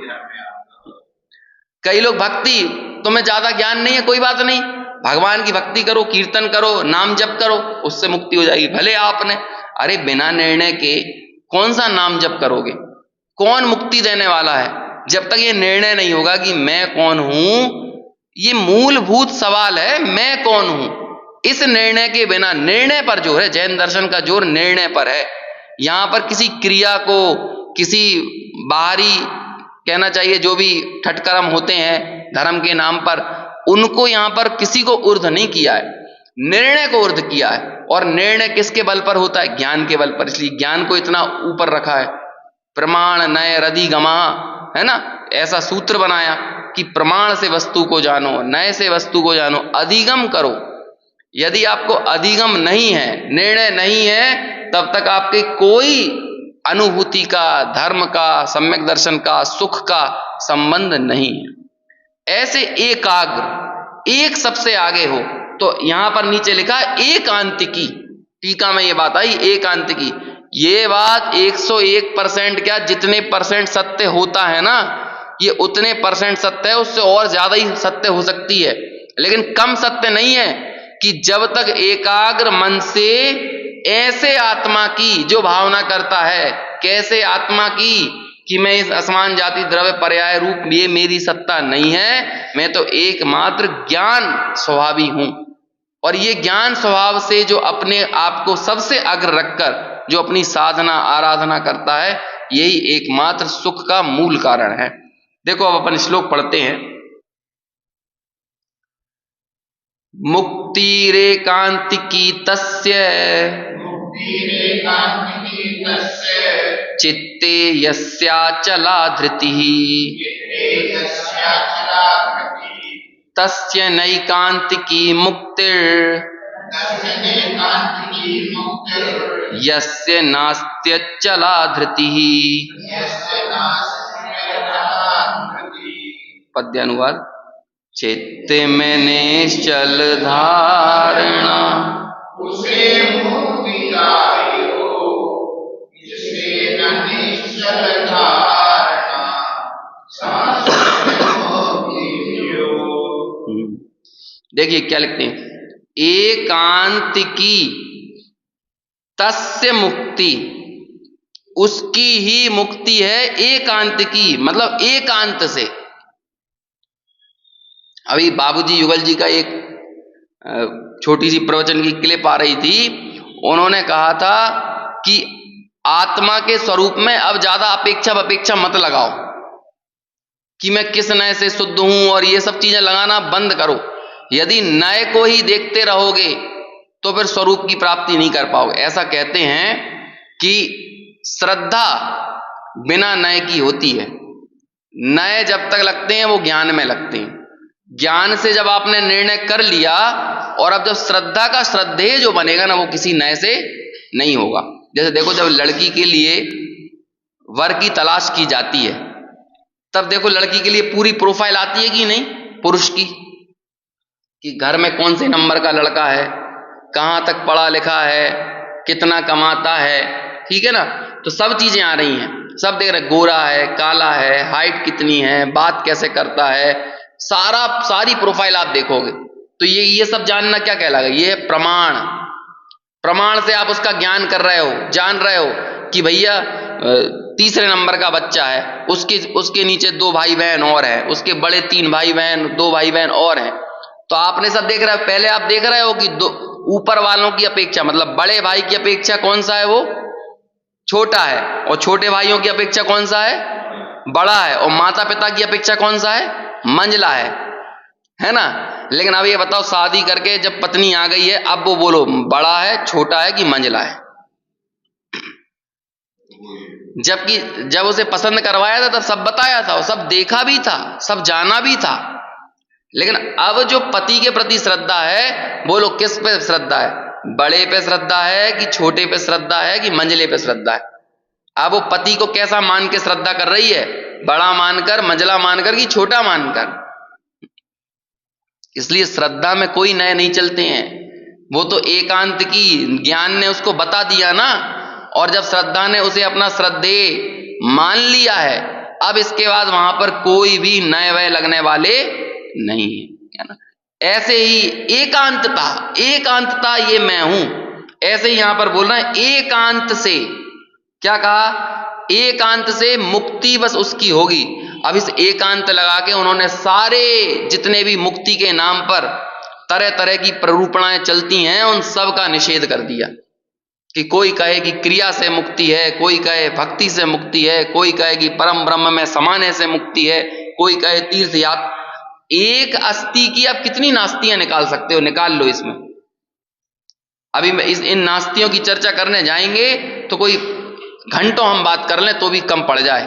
कई लोग भक्ति, तुम्हें ज्यादा ज्ञान नहीं है, कोई बात नहीं, भगवान की भक्ति करो, कीर्तन करो, नाम जप करो, उससे मुक्ति हो जाएगी। भले आपने, अरे बिना निर्णय के कौन सा नाम जप करोगे? कौन मुक्ति देने वाला है? जब तक ये निर्णय नहीं होगा कि मैं कौन हूं, ये मूलभूत सवाल है, मैं कौन हूं। इस निर्णय के बिना, निर्णय पर जोर है, जैन दर्शन का जोर निर्णय पर है। यहां पर किसी क्रिया को, किसी बाहरी कहना चाहिए जो भी ठटकर्म होते हैं धर्म के नाम पर, उनको यहां पर किसी को ऊर्ध्व नहीं किया है, निर्णय को ऊर्ध्व किया है। और निर्णय किसके बल पर होता है? ज्ञान के बल पर। इसलिए ज्ञान को इतना ऊपर रखा है। प्रमाण नय रधिगमा, है ना, ऐसा सूत्र बनाया कि प्रमाण से वस्तु को जानो, नय से वस्तु को जानो, अधिगम करो। यदि आपको अधिगम नहीं है, निर्णय नहीं है, तब तक आपके कोई अनुभूति का, धर्म का, सम्यक दर्शन का, सुख का संबंध नहीं है। ऐसे एकाग्र, एक सबसे आगे हो। तो यहां पर नीचे लिखा एकांतिकी, टीका में ये बात आई, एकांतिकी। ये बात 101% क्या, जितने परसेंट सत्य होता है ना, ये उतने परसेंट सत्य है, उससे और ज्यादा ही सत्य हो सकती है, लेकिन कम सत्य नहीं है। कि जब तक एकाग्र मन से ऐसे आत्मा की जो भावना करता है, कैसे आत्मा की, कि मैं इस असमान जाति द्रव्य पर्याय रूप ये मेरी सत्ता नहीं है, मैं तो एकमात्र ज्ञान स्वभावी हूं। और ये ज्ञान स्वभाव से जो अपने आप को सबसे अग्र रखकर जो अपनी साधना आराधना करता है, यही एकमात्र सुख का मूल कारण है। देखो अब अपन श्लोक पढ़ते हैं। मुक्तिरेकांतिकी तस्य चित्ते यस्याचला धृतिः तस्य नैकांतिकी मुक्तिर् यस्य नास्त्यचला धृतिः। पद्यानुवाद। चित्त में निश्चल धारणा उसे मुक्ति आई हो, जिसे न निश्चल धारणा देखिए क्या लिखते हैं, एकांतिकी तस्य मुक्ति, उसकी ही मुक्ति है एकांतिकी, मतलब एकांत से। अभी बाबूजी युगल जी का एक छोटी सी प्रवचन की क्लिप आ रही थी, उन्होंने कहा था कि आत्मा के स्वरूप में अब ज्यादा अपेक्षा मत लगाओ कि मैं किस नए से शुद्ध हूं, और ये सब चीजें लगाना बंद करो। यदि नए को ही देखते रहोगे तो फिर स्वरूप की प्राप्ति नहीं कर पाओगे। ऐसा कहते हैं कि श्रद्धा बिना नए की होती है, नए जब तक लगते हैं वो ज्ञान में लगते हैं। ज्ञान से जब आपने निर्णय कर लिया, और अब जब श्रद्धा का श्रद्धेय जो बनेगा ना, वो किसी नए से नहीं होगा। जैसे देखो, जब लड़की के लिए वर की तलाश की जाती है, तब देखो लड़की के लिए पूरी प्रोफाइल आती है कि नहीं, पुरुष की, कि घर में कौन से नंबर का लड़का है, कहां तक पढ़ा लिखा है, कितना कमाता है, ठीक है ना, तो सब चीजें आ रही हैं। सब देख रहे, गोरा है, काला है, हाइट कितनी है, बात कैसे करता है, सारी प्रोफाइल आप देखोगे। तो ये सब जानना क्या कहलाएगा? ये प्रमाण। प्रमाण से आप उसका ज्ञान कर रहे हो, जान रहे हो कि भैया तीसरे नंबर का बच्चा है, उसके नीचे 2 भाई बहन और हैं, उसके बड़े 3 भाई बहन, 2 भाई बहन और हैं। तो आपने सब देख रहे हो, पहले आप देख रहे हो कि ऊपर वालों की अपेक्षा, मतलब बड़े भाई की अपेक्षा कौन सा है? वो छोटा है। और छोटे भाइयों की अपेक्षा कौन सा है? बड़ा है। और माता पिता की अपेक्षा कौन सा है? मंझला है ना? लेकिन अब ये बताओ, शादी करके जब पत्नी आ गई है, अब वो बोलो बड़ा है, छोटा है कि मंझला है? जबकि जब उसे पसंद करवाया था तब सब बताया था, और सब देखा भी था, सब जाना भी था। लेकिन अब जो पति के प्रति श्रद्धा है, बोलो किस पे श्रद्धा है? बड़े पे श्रद्धा है कि छोटे पे श्रद्धा है कि मंझले पे श्रद्धा है? अब वो पति को कैसा मान के श्रद्धा कर रही है? बड़ा मानकर, मंझला मानकर कि छोटा मानकर? इसलिए श्रद्धा में कोई नए नहीं चलते हैं। वो तो एकांत की ज्ञान ने उसको बता दिया ना। और जब श्रद्धा ने उसे अपना श्रद्धेय मान लिया है, अब इसके बाद वहां पर कोई भी नए वय लगने वाले नहीं है ना। ऐसे ही एकांतता ये मैं हूं, ऐसे ही यहां पर बोल रहे हैं एकांत से। क्या कहा? एकांत से मुक्ति बस उसकी होगी। अब इस एकांत लगा के उन्होंने सारे जितने भी मुक्ति के नाम पर तरह तरह की प्ररूपणाएं चलती हैं, उन सब का निषेध कर दिया। कि कोई कहे कि क्रिया से मुक्ति है, कोई कहे भक्ति से मुक्ति है, कोई कहे कि परम ब्रह्म में समाने से मुक्ति है, कोई कहे तीर्थ यात्रा। एक अस्थि की आप कितनी नास्तियां निकाल सकते हो? निकाल लो इसमें। अभी इन नास्तियों की चर्चा करने जाएंगे तो कोई घंटों हम बात कर लें तो भी कम पड़ जाए।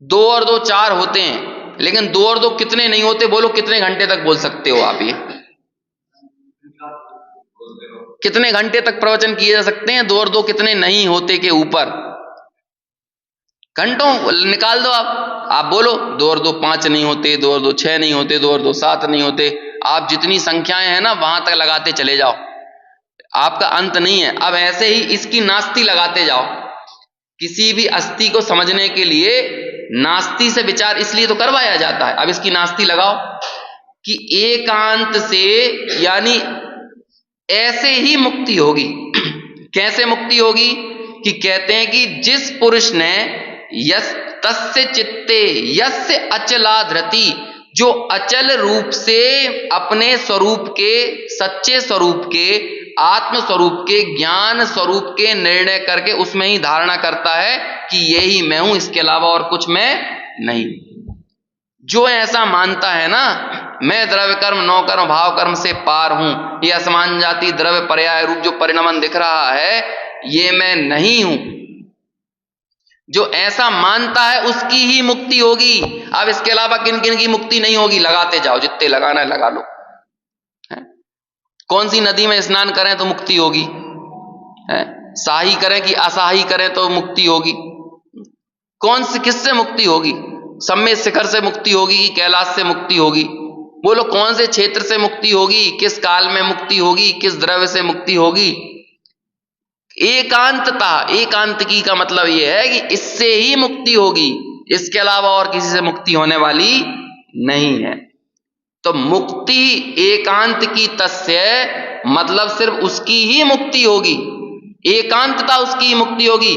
2 और 2 4 होते हैं, लेकिन 2 और 2 कितने नहीं होते? बोलो कितने घंटे तक बोल सकते हो आप? ये कितने घंटे तक प्रवचन किए जा सकते हैं? 2 और 2 कितने नहीं होते के ऊपर घंटों निकाल दो आप बोलो 2 और 2 5 नहीं होते, 2 और 2 6 नहीं होते, 2 और 2 7 नहीं होते। आप जितनी संख्याएं हैं ना वहां तक लगाते चले जाओ, आपका अंत नहीं है। अब ऐसे ही इसकी नास्ति लगाते जाओ। किसी भी अस्थि को समझने के लिए नास्ति से विचार इसलिए तो करवाया जाता है। अब इसकी नास्ति लगाओ कि एकांत से, यानी ऐसे ही मुक्ति होगी। कैसे मुक्ति होगी? कि कहते हैं कि जिस पुरुष ने तस्य चित्ते यस्य अचला धृति, जो अचल रूप से अपने स्वरूप के, सच्चे स्वरूप के, आत्म स्वरूप के, ज्ञान स्वरूप के निर्णय करके उसमें ही धारणा करता है कि यही मैं हूं, इसके अलावा और कुछ मैं नहीं। जो ऐसा मानता है ना, मैं द्रव्य कर्म नौ कर्म भाव कर्म से पार हूं, ये असमान जाति द्रव्य पर्याय रूप जो परिणमन दिख रहा है ये मैं नहीं हूं, जो ऐसा मानता है उसकी ही मुक्ति होगी। अब इसके अलावा किन किन की मुक्ति नहीं होगी? लगाते जाओ, जितने लगाना है लगा लो। कौन सी नदी में स्नान करें तो मुक्ति होगी? शाही करें कि अशाही करें तो मुक्ति होगी? कौन सी, किससे मुक्ति होगी? सम्मेद शिखर से मुक्ति होगी कि कैलाश से मुक्ति होगी? बोलो कौन से क्षेत्र से मुक्ति होगी? किस काल में मुक्ति होगी? किस द्रव्य से मुक्ति होगी? एकांतता, एकांतिकी का मतलब यह है कि इससे ही मुक्ति होगी, इसके अलावा और किसी से मुक्ति होने वाली नहीं है। तो मुक्ति एकांत की तस्य, मतलब सिर्फ उसकी ही मुक्ति होगी, एकांतता उसकी ही मुक्ति होगी।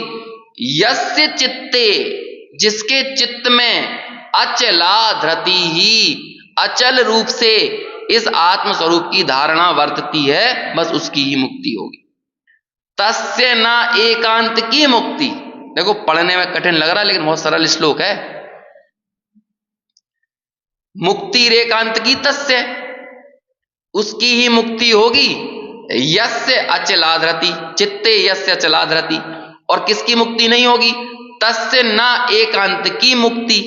यस्य चित्ते, जिसके चित्त में अचला धृति ही, अचल रूप से इस आत्म स्वरूप की धारणा वर्तती है, बस उसकी ही मुक्ति होगी। तस्य ना एकांत की मुक्ति। देखो पढ़ने में कठिन लग रहा है लेकिन बहुत सरल श्लोक है। मुक्ति रेकांत की तस्य, उसकी ही मुक्ति होगी। यस्य अचलाधृति, चित्ते यस्य अचलाधृति। और किसकी मुक्ति नहीं होगी? तस्य ना एकांत की मुक्ति,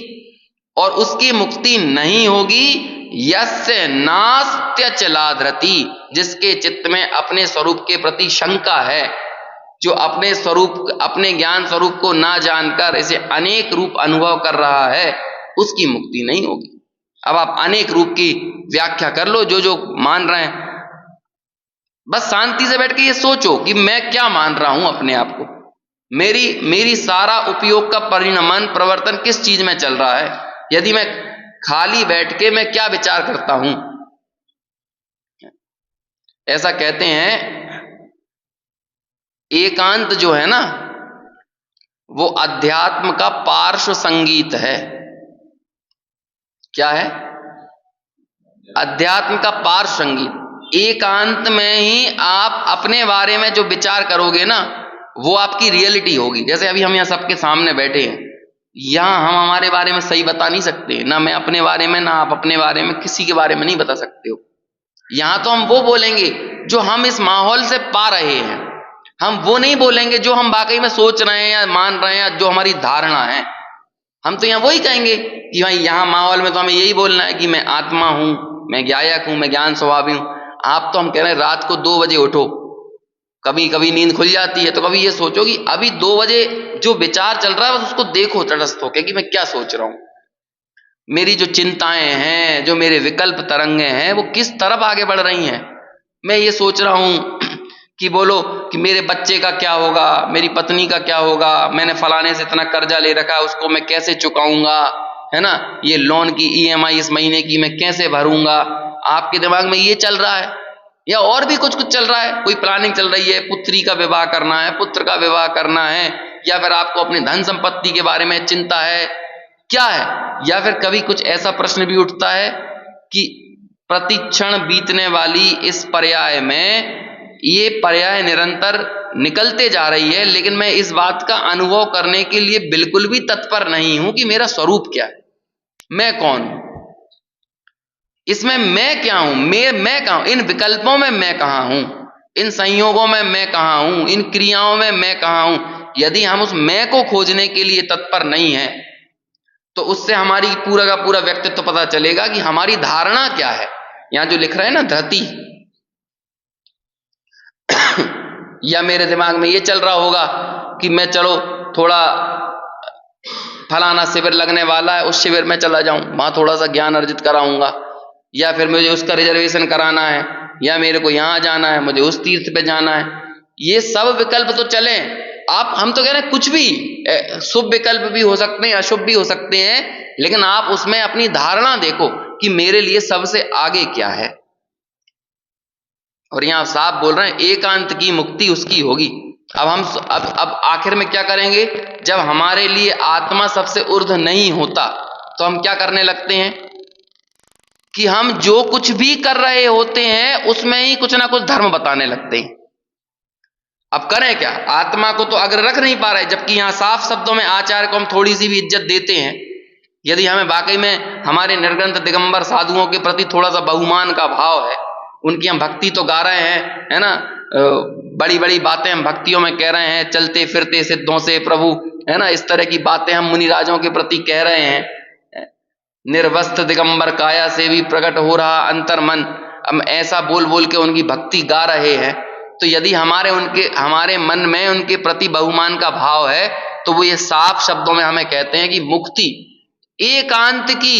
और उसकी मुक्ति नहीं होगी यस्य नास्त्यचलाधृति, जिसके चित्त में अपने स्वरूप के प्रति शंका है, जो अपने स्वरूप, अपने ज्ञान स्वरूप को ना जानकर इसे अनेक रूप अनुभव कर रहा है, उसकी मुक्ति नहीं होगी। अब आप अनेक रूप की व्याख्या कर लो, जो जो मान रहे हैं, बस शांति से बैठ के ये सोचो कि मैं क्या मान रहा हूं अपने आप को। मेरी सारा उपयोग का परिणमन परिवर्तन किस चीज में चल रहा है? यदि मैं खाली बैठ के मैं क्या विचार करता हूं? ऐसा कहते हैं एकांत जो है ना, वो अध्यात्म का पार्श्व संगीत है। क्या है? अध्यात्म का पार्श्व संगीत। एकांत में ही आप अपने बारे में जो विचार करोगे ना, वो आपकी रियलिटी होगी। जैसे अभी हम यहाँ सबके सामने बैठे हैं, यहाँ हम हमारे बारे में सही बता नहीं सकते, ना मैं अपने बारे में, ना आप अपने बारे में, किसी के बारे में नहीं बता सकते हो। यहाँ तो हम वो बोलेंगे जो हम इस माहौल से पा रहे हैं, हम वो नहीं बोलेंगे जो हम वाकई में सोच रहे हैं या मान रहे हैं या जो हमारी धारणा है। हम तो यहाँ वही कहेंगे कि भाई यहाँ माहौल में तो हमें यही बोलना है कि मैं आत्मा हूं, मैं ज्ञायक हूं, मैं ज्ञान स्वभावी हूं। आप तो हम कह रहे हैं रात को 2 बजे उठो, कभी कभी नींद खुल जाती है, तो कभी ये सोचो कि अभी 2 बजे जो विचार चल रहा है बस उसको देखो तटस्थ होकर कि मैं क्या सोच रहा हूं। मेरी जो चिंताएं हैं, जो मेरे विकल्प तरंगे हैं, वो किस तरफ आगे बढ़ रही हैं। मैं ये सोच रहा हूं कि बोलो कि मेरे बच्चे का क्या होगा, मेरी पत्नी का क्या होगा, मैंने फलाने से इतना कर्जा ले रखा है उसको मैं कैसे चुकाऊंगा, है ना, ये लोन की EMI इस महीने की मैं कैसे भरूंगा। आपके दिमाग में ये चल रहा है, या और भी कुछ चल रहा है, कोई प्लानिंग चल रही है, पुत्री का विवाह करना है, पुत्र का विवाह करना है, या फिर आपको अपनी धन संपत्ति के बारे में चिंता है, क्या है। या फिर कभी कुछ ऐसा प्रश्न भी उठता है कि प्रतिक्षण बीतने वाली इस पर्याय में, ये पर्याय निरंतर निकलते जा रही है, लेकिन मैं इस बात का अनुभव करने के लिए बिल्कुल भी तत्पर नहीं हूं कि मेरा स्वरूप क्या है, मैं कौन हूं, इसमें मैं क्या हूं, मैं कहां हूं, इन विकल्पों में मैं कहां हूं, इन संयोगों में मैं कहां हूं, इन क्रियाओं में मैं कहां हूं। यदि हम उस मैं को खोजने के लिए तत्पर नहीं है, तो उससे हमारी पूरा का पूरा व्यक्तित्व तो पता चलेगा कि हमारी धारणा क्या है। यहां जो लिख रहे हैं ना धृति, या मेरे दिमाग में ये चल रहा होगा कि मैं चलो थोड़ा फलाना शिविर लगने वाला है, उस शिविर में चला जाऊं, वहां थोड़ा सा ज्ञान अर्जित कराऊंगा, या फिर मुझे उसका रिजर्वेशन कराना है, या मेरे को यहां जाना है, मुझे उस तीर्थ पे जाना है। ये सब विकल्प तो चले, आप हम तो कह रहे हैं कुछ भी शुभ विकल्प भी हो सकते हैं, अशुभ भी हो सकते हैं, लेकिन आप उसमें अपनी धारणा देखो कि मेरे लिए सबसे आगे क्या है। और यहां साफ बोल रहे हैं एकांत की मुक्ति उसकी होगी। अब हम अब आखिर में क्या करेंगे, जब हमारे लिए आत्मा सबसे ऊर्ध्व नहीं होता तो हम क्या करने लगते हैं कि हम जो कुछ भी कर रहे होते हैं उसमें ही कुछ ना कुछ धर्म बताने लगते हैं। अब करें क्या, आत्मा को तो अग्र रख नहीं पा रहे, जबकि यहां साफ शब्दों में आचार्य को हम थोड़ी सी भी इज्जत देते हैं। यदि हमें वाकई में हमारे निर्ग्रंथ दिगंबर साधुओं के प्रति थोड़ा सा बहुमान का भाव है, उनकी हम भक्ति तो गा रहे हैं, है ना, बड़ी बड़ी बातें हम भक्तियों में कह रहे हैं, चलते फिरते सिद्धों से प्रभु, है ना, इस तरह की बातें हम मुनिराजों के प्रति कह रहे हैं। निर्वस्त्र दिगंबर काया से भी प्रकट हो रहा अंतर मन, हम ऐसा बोल बोल के उनकी भक्ति गा रहे हैं। तो यदि हमारे मन में उनके प्रति बहुमान का भाव है, तो वो ये साफ शब्दों में हमें कहते हैं कि मुक्ति एकांत की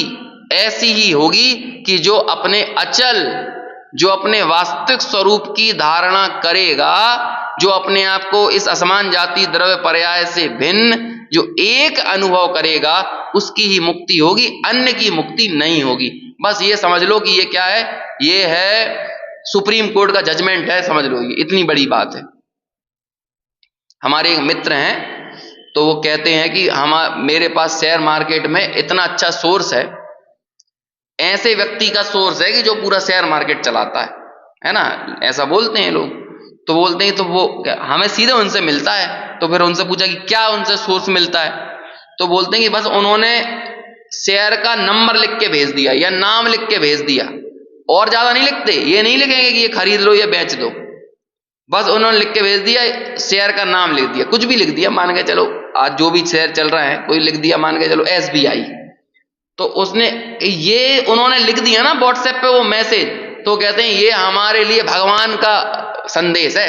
ऐसी ही होगी कि जो अपने अचल, जो अपने वास्तविक स्वरूप की धारणा करेगा, जो अपने आप को इस असमान जाति द्रव्य पर्याय से भिन्न जो एक अनुभव करेगा, उसकी ही मुक्ति होगी, अन्य की मुक्ति नहीं होगी। बस ये समझ लो कि ये क्या है, ये है सुप्रीम कोर्ट का जजमेंट है, समझ लो, ये इतनी बड़ी बात है। हमारे एक मित्र हैं, तो वो कहते हैं कि मेरे पास शेयर मार्केट में इतना अच्छा सोर्स है, ऐसे व्यक्ति का सोर्स है कि जो पूरा शेयर मार्केट चलाता है ना, ऐसा बोलते हैं लोग। तो बोलते हैं, तो वो हमें सीधे उनसे मिलता है। तो फिर उनसे पूछा कि क्या उनसे सोर्स मिलता है, तो बोलते हैं कि बस उन्होंने शेयर का नंबर लिख के भेज दिया या नाम लिख के भेज दिया, और ज्यादा नहीं लिखते, ये नहीं लिखेंगे कि ये खरीद लो या बेच दो, बस उन्होंने लिख के भेज दिया, शेयर का नाम लिख दिया, कुछ भी लिख दिया, मान के चलो आज जो भी शेयर चल रहा है कोई लिख दिया, मान के चलो SBI, तो उसने ये उन्होंने लिख दिया ना व्हाट्सएप पे वो मैसेज, तो कहते हैं ये हमारे लिए भगवान का संदेश है,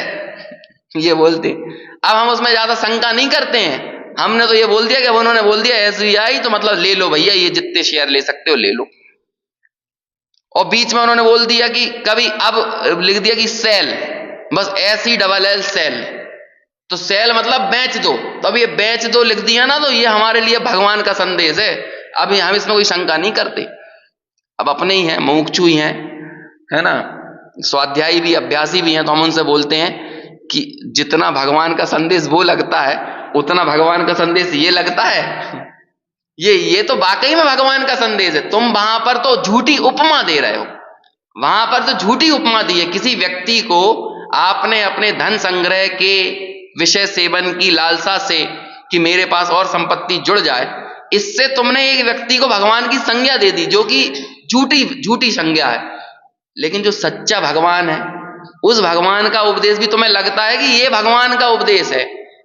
ये बोलते हैं। अब हम उसमें ज्यादा शंका नहीं करते हैं, हमने तो ये बोल दिया कि उन्होंने बोल दिया SBI, तो मतलब ले लो भैया, ये जितने शेयर ले सकते हो ले लो। और बीच में उन्होंने बोल दिया कि कभी अब लिख दिया कि सेल, बस SELL सेल, तो सेल मतलब बेच दो, तो अब ये बेच दो लिख दिया ना, तो ये हमारे लिए भगवान का संदेश है। अभी हम इसमें कोई शंका नहीं करते। अब अपने ही हैं, मुमुक्षु ही हैं, है ना, स्वाध्यायी भी अभ्यासी भी हैं, तो हम उनसे बोलते हैं कि जितना भगवान का संदेश वो लगता है उतना भगवान का संदेश ये लगता है। ये तो वाकई में भगवान का संदेश है। तुम वहां पर तो झूठी उपमा दे रहे हो, वहां पर तो झूठी उपमा दी है। किसी व्यक्ति को आपने अपने धन संग्रह के विषय सेवन की लालसा से कि मेरे पास और संपत्ति जुड़ जाए, इससे तुमने एक व्यक्ति को भगवान की संज्ञा दे दी, जो कि झूठी संज्ञा है। लेकिन जो सच्चा भगवान है, उस भगवान का उपदेश भी तुम्हें लगता है कि ये भगवान का उपदेश है,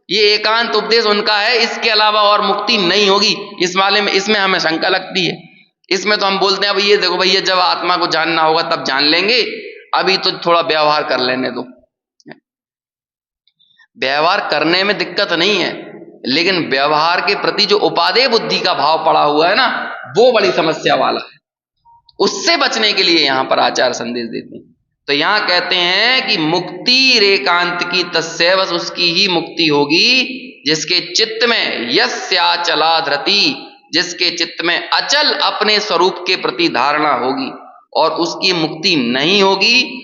ये एकांत उपदेश उनका है, इसके अलावा और मुक्ति नहीं होगी। इस वाले में, इसमें हमें शंका लगती है। इसमें तो हम बोलते हैं अब ये देखो भैया, जब आत्मा को जानना होगा तब जान लेंगे, अभी तो थोड़ा व्यवहार कर लेने दो। व्यवहार करने में दिक्कत नहीं है, लेकिन व्यवहार के प्रति जो उपादेय बुद्धि का भाव पड़ा हुआ है ना, वो बड़ी समस्या वाला है। उससे बचने के लिए यहां पर आचार्य संदेश देते हैं। तो यहां कहते हैं कि मुक्ति रेकांत की तस्सैव, उसकी ही मुक्ति होगी जिसके चित्त में यस्याचला धृति, जिसके चित्त में अचल अपने स्वरूप के प्रति धारणा होगी, और उसकी मुक्ति नहीं होगी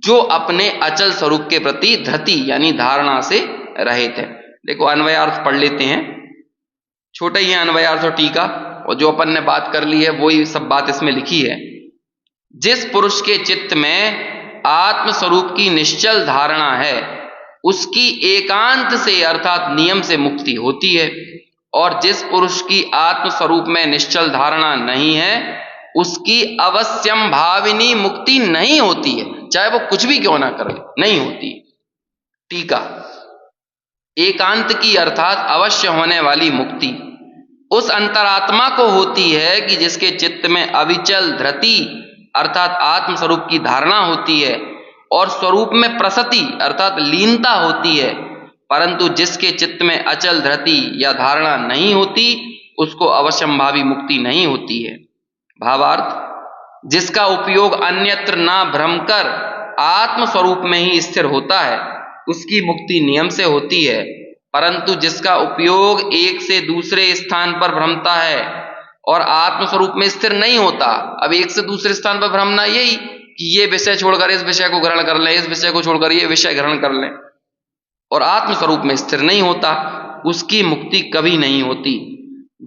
जो अपने अचल स्वरूप के प्रति धृति यानी धारणा से रहित है। देखो अन्वयार्थ पढ़ लेते हैं, छोटे ही अन्वयार्थ और टीका, और जो अपन ने बात कर ली है वही सब बात इसमें लिखी है। जिस पुरुष के चित्त में आत्म स्वरूप की निश्चल धारणा है, उसकी एकांत से अर्थात नियम से मुक्ति होती है, और जिस पुरुष की आत्म स्वरूप में निश्चल धारणा नहीं है, उसकी अवश्यम भाविनी मुक्ति नहीं होती है, चाहे वो कुछ भी क्यों ना करे, नहीं होती। टीका, एकांत की अर्थात अवश्य होने वाली मुक्ति उस अंतरात्मा को होती है कि जिसके चित्त में अविचल धृति अर्थात आत्म स्वरूप की धारणा होती है, और स्वरूप में प्रसति अर्थात लीनता होती है। परंतु जिसके चित्त में अचल धृति या धारणा नहीं होती, उसको अवश्यंभावी मुक्ति नहीं होती है। भावार्थ, जिसका उपयोग अन्यत्र ना भ्रम कर आत्म स्वरूप में ही स्थिर होता है, उसकी मुक्ति नियम से होती है। परंतु जिसका उपयोग एक से दूसरे स्थान पर भ्रमता है और आत्म स्वरूप में स्थिर नहीं होता, अब एक से दूसरे स्थान पर भ्रमना यही कि ये विषय छोड़कर इस विषय को ग्रहण कर लें, इस विषय को छोड़कर ये विषय ग्रहण कर लें, और आत्म स्वरूप में स्थिर नहीं होता, उसकी मुक्ति कभी नहीं होती।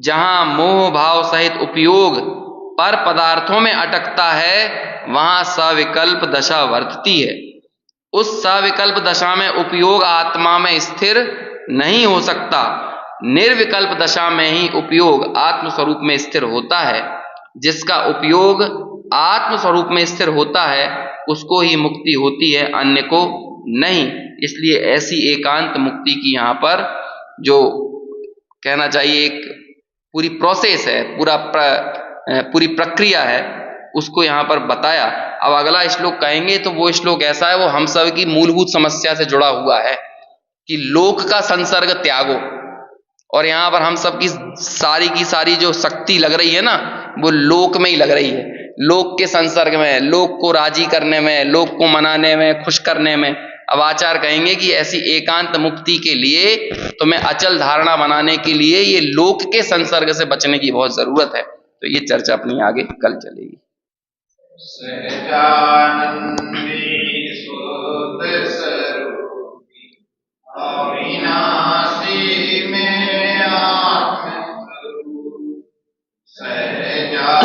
जहां मोह भाव सहित उपयोग पर पदार्थों में अटकता है, वहां सविकल्प दशा वर्तती है। उस सविकल्प दशा में उपयोग आत्मा में स्थिर नहीं हो सकता। निर्विकल्प दशा में ही उपयोग आत्म स्वरूप में स्थिर होता है। जिसका उपयोग आत्म स्वरूप में स्थिर होता है, उसको ही मुक्ति होती है, अन्य को नहीं। इसलिए ऐसी एकांत मुक्ति की यहाँ पर जो कहना चाहिए एक पूरी प्रोसेस है, पूरी प्रक्रिया है, उसको यहाँ पर बताया। अब अगला श्लोक कहेंगे तो वो श्लोक ऐसा है, वो हम सब की मूलभूत समस्या से जुड़ा हुआ है कि लोक का संसर्ग त्यागो। और यहाँ पर हम सब की सारी जो शक्ति लग रही है ना, वो लोक में ही लग रही है, लोक के संसर्ग में, लोक को राजी करने में, लोक को मनाने में, खुश करने में। अब आचार्य कहेंगे कि ऐसी एकांत मुक्ति के लिए तुम्हें अचल धारणा बनाने के लिए ये लोक के संसर्ग से बचने की बहुत जरूरत है। तो ये चर्चा अपनी आगे कल चलेगी। अविनाशी में आत्म स्वरूप सहजा